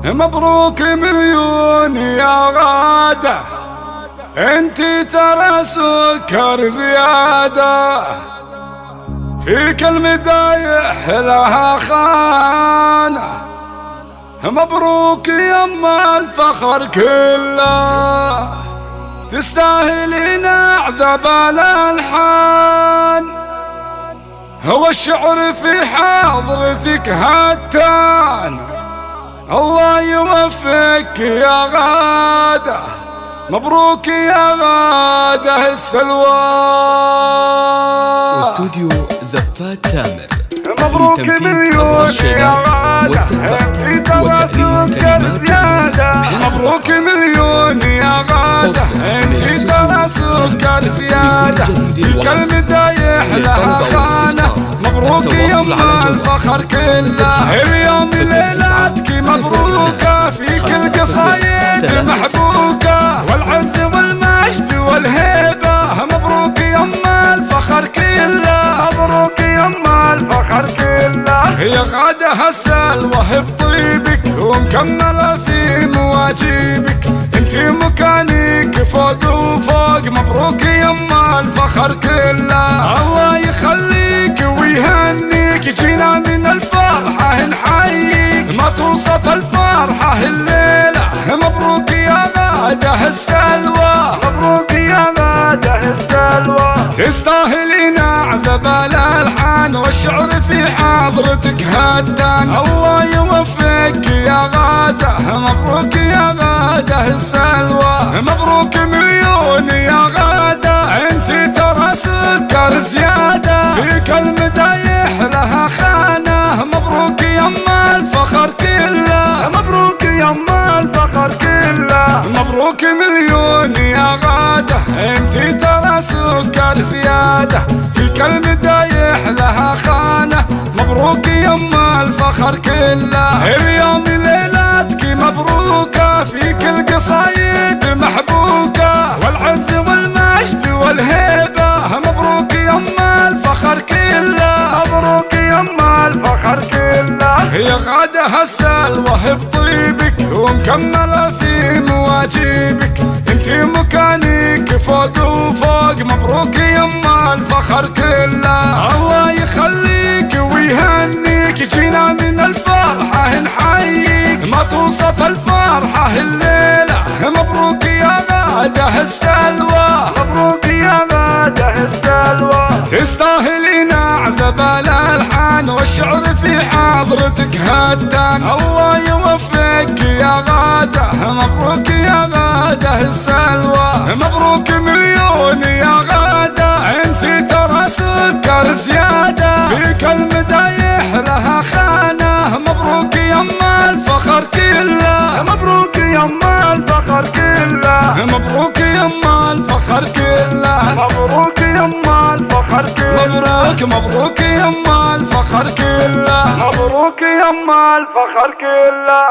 مبروك مليون يا غادة، انتي ترى سكر زيادة، فيك المدايح لها خانة. مبروك يما الفخر كله، تستاهلين أعذب الألحان. هو الشعر في حضرتك هتان، الله يوفقك يا غادة. مبروك يا غادة السلوى. واستوديو زفات تامر مبروك مليون يا غادة، وتأليف كلمات. مبروك مليون يا غادة، انتي ترى سكر زيادة، فيك المدايح لها خانة. مبروك يما الفخر كله، اليوم ليلتك مبروكة، فيك القصايد محبوكة، والعز والمجد والهيبة. مبروك يما الفخر كله، مبروك يما الفخر كله. يا غادة هالسلوى بطيبك، ومكملة في مواجيبك، انتي مكانك فوق وفوق. مبروك يما الفخر كله، الله يخليك ويهنيك، جينا من الفرحة نحييك، ما توصف الفرحة الليلة. مبروك يا غادة السلوى، مبروك يا غادة السلوى. تستاهلين أعذب الألحان، والشعر في حضرتك هدان. الله يوفقك يا غادة، مبروك يا غادة السلوى. مبروك مليون يا غادة، انتي ترى سكر زيادة، فيك المدايح لها خانة. مبروك يما الفخر كله، مبروك يما الفخر كله. مبروك مليون يا غادة، انتي ترى سكر زيادة، فيك المدايح لها خانة. مبروك يما الفخر كله، اليوم ليلتك مبروكة، فيك القصايد محبوكة، والعز والمجد والهيبة. مبروك يما الفخر كله، مبروك يما الفخر كله. يا غادة هالسلوى بطيبك، ومكملة في مواجيبك، انتي مكانك فوق وفوق. مبروك يما الفخر كله، الله يخليك ويهنيك، جينا من الفرحة نحييك، ما توصف الفرحة الليلة. مبروك يا غادة السلوى، مبروك يا غادة السلوى. تستاهلين أعذب الألحان، والشعر في حضرتك هدان. الله يوفقك يا غادة، مبروك يا غادة السلوى. مبروك مليون يا غادة، انتي ترى سكر زيادة، فيك المدايح لها خانة. مبروك يما الفخر كله، مبروك يما الفخر كله. مبروك يما الفخر كله، مبروك يما الفخر كله. مبروك مبروك يما الفخر كله، مبروك يما الفخر كله.